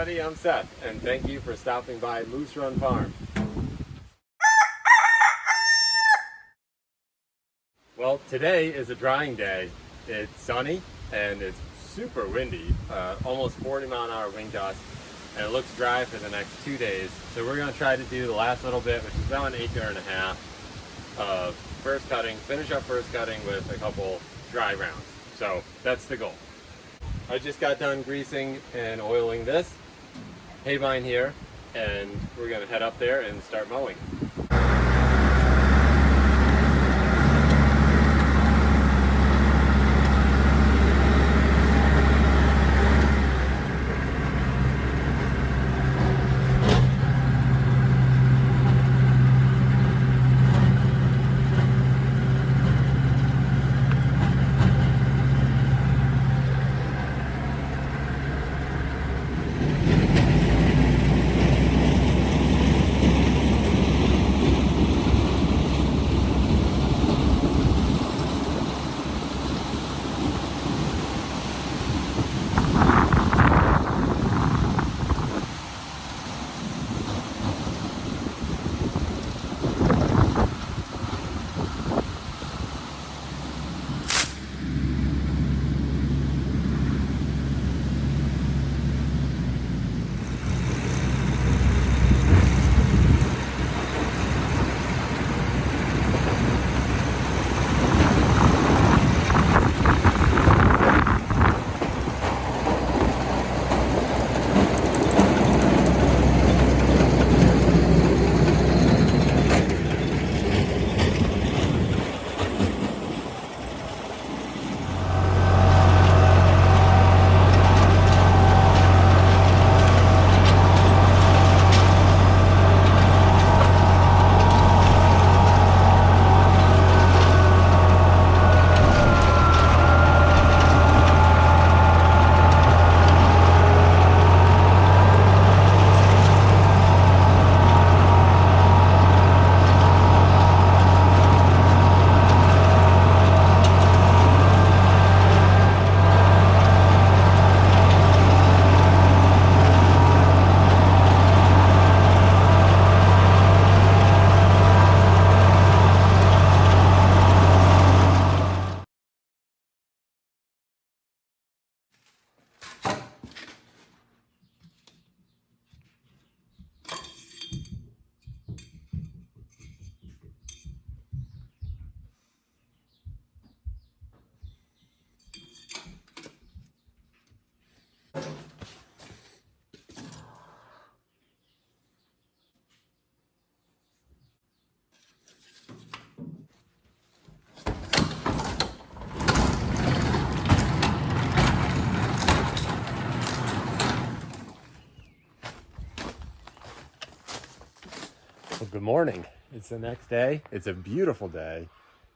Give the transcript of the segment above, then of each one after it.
everybody, I'm Seth, and thank you for stopping by Moose Run Farm. Well, today is a drying day. It's sunny and it's super windy, almost 40-mile-an-hour wind gusts, and it looks dry for the next 2 days. So we're going to try to do the last little bit, which is about an acre and a half of first cutting, finish up first cutting with a couple dry rounds. So that's the goal. I just got done greasing and oiling this haybine here, and we're going to head up there and start mowing. Well, good morning. It's the next day. It's a beautiful day.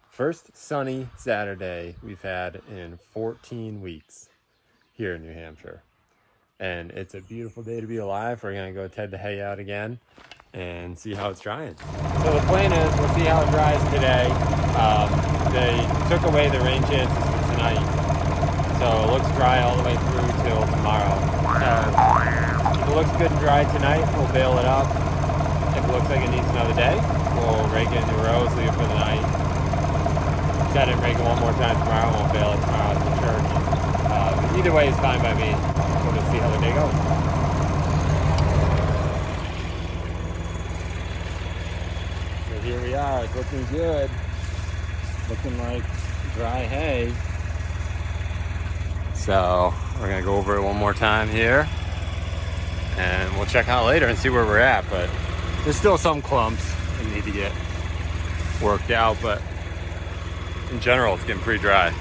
First sunny Saturday we've had in 14 weeks here in New Hampshire. And it's a beautiful day to be alive. We're going to go Ted the hay out again and see how it's drying. So the plan is we'll see how it dries today. They took away the rain chances for tonight. So it looks dry all the way through till tomorrow. If it looks good and dry tonight, we'll bale it up. If it looks like it needs another day, we'll rake it into rows, leave it for the night. Set it and rake it one more time tomorrow, and we'll bale it tomorrow at the church. But either way is fine by me. We'll just see how the day goes. So here we are, it's looking good. Looking like dry hay. So we're gonna go over it one more time here. And we'll check out later and see where we're at, but there's still some clumps that need to get worked out, but in general, it's getting pretty dry.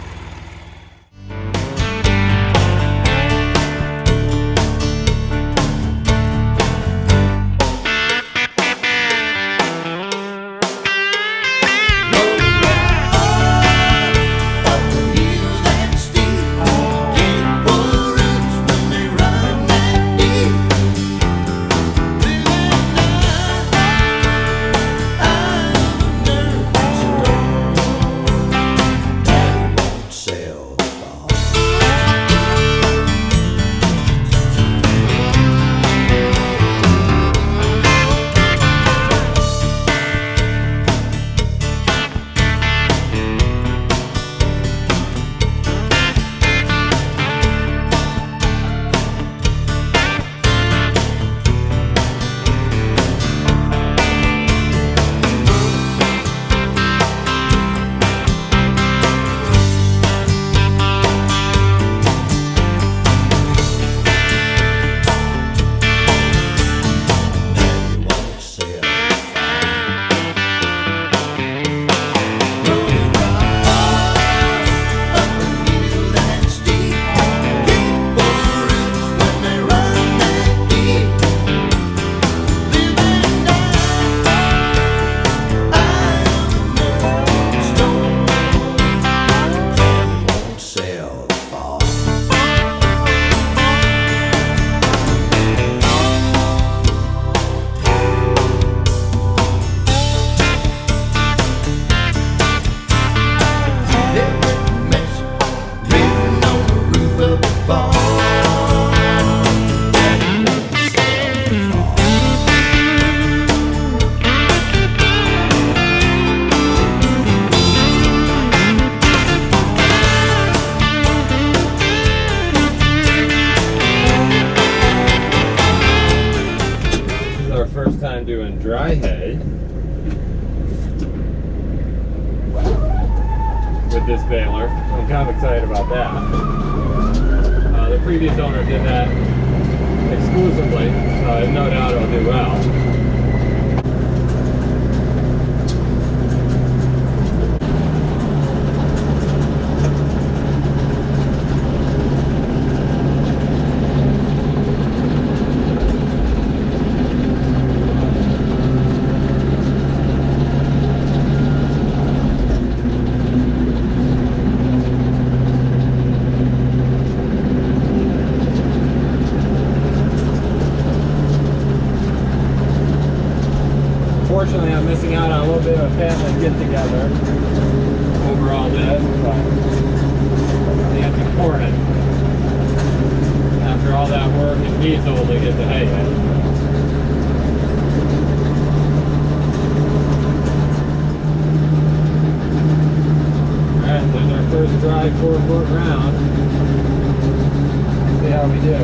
first time doing dry hay with this baler. I'm kind of excited about that. The previous owner did that exclusively, so I have no doubt it'll do well. Unfortunately, I'm missing out on a little bit of a family get-together over all this, but I think it's important after all that work and diesel to get the hay in. Alright, there's our first dry 4-foot round. Let's see how we do.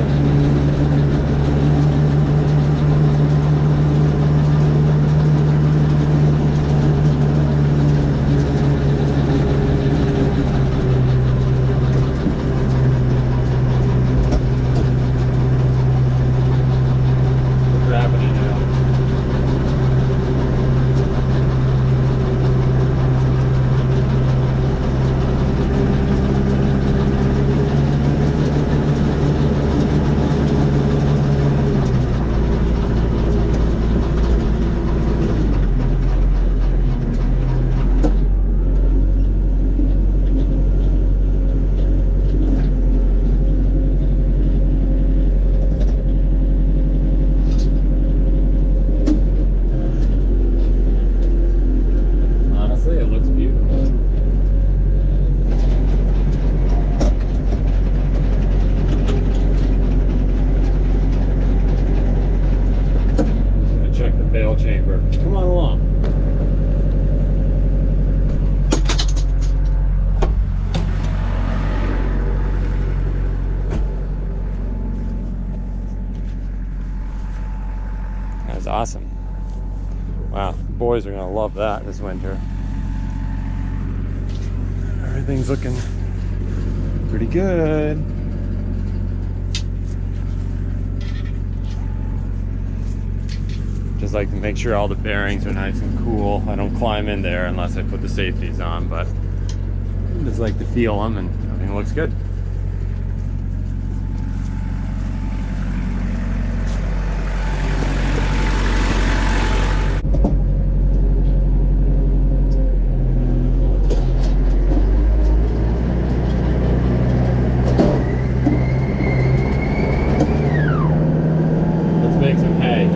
Bale chamber. Come on along. That was awesome. Wow, the boys are gonna love that this winter. Everything's looking pretty good. Just like to make sure all the bearings are nice and cool. I don't climb in there unless I put the safeties on, but I just like to feel them and everything looks good. Let's make some hay.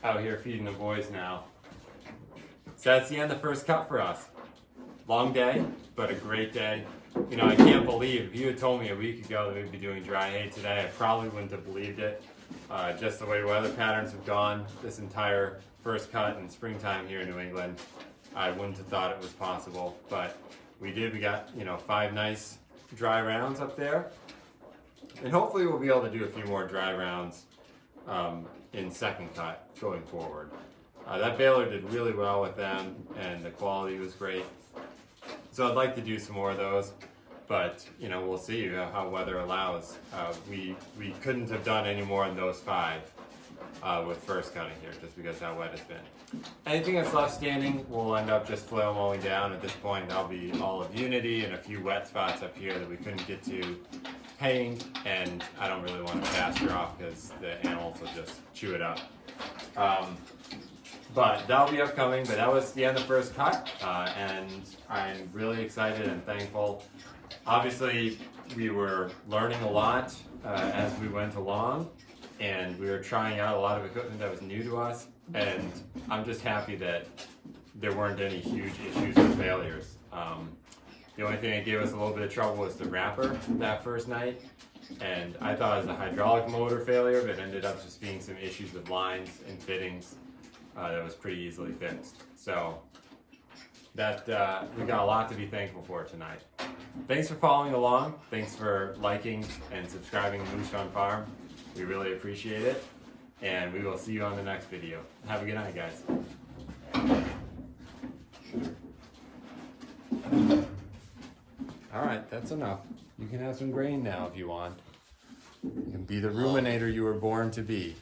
out here feeding the boys now. So that's the end of the first cut for us. Long day, but a great day. You know, I can't believe, if you had told me a week ago that we'd be doing dry hay today, I probably wouldn't have believed it. Just the way weather patterns have gone this entire first cut in springtime here in New England, I wouldn't have thought it was possible, but we did. We got, you know, 5 nice dry rounds up there, and hopefully we'll be able to do a few more dry rounds in second cut going forward. That baler did really well with them, and the quality was great. So I'd like to do some more of those, but you know, we'll see how weather allows. We couldn't have done any more than those 5 with first cutting here, just because how wet it's been. Anything that's left standing, we'll end up just flail mowing down. At this point, that'll be all of Unity and a few wet spots up here that we couldn't get to haying, and I don't really want to pasture off because the animals will just chew it up. But that'll be upcoming, but that was the end of the first cut, and I'm really excited and thankful. Obviously, we were learning a lot as we went along, and we were trying out a lot of equipment that was new to us, and I'm just happy that there weren't any huge issues or failures. The only thing that gave us a little bit of trouble was the wrapper that first night, and I thought it was a hydraulic motor failure, but it ended up just being some issues with lines and fittings that was pretty easily fixed. So that we got a lot to be thankful for tonight. Thanks for following along. Thanks for liking and subscribing to Moose Run Farm. We really appreciate it, and we will see you on the next video. Have a good night, guys. All right, that's enough. You can have some grain now if you want. You can be the ruminator you were born to be.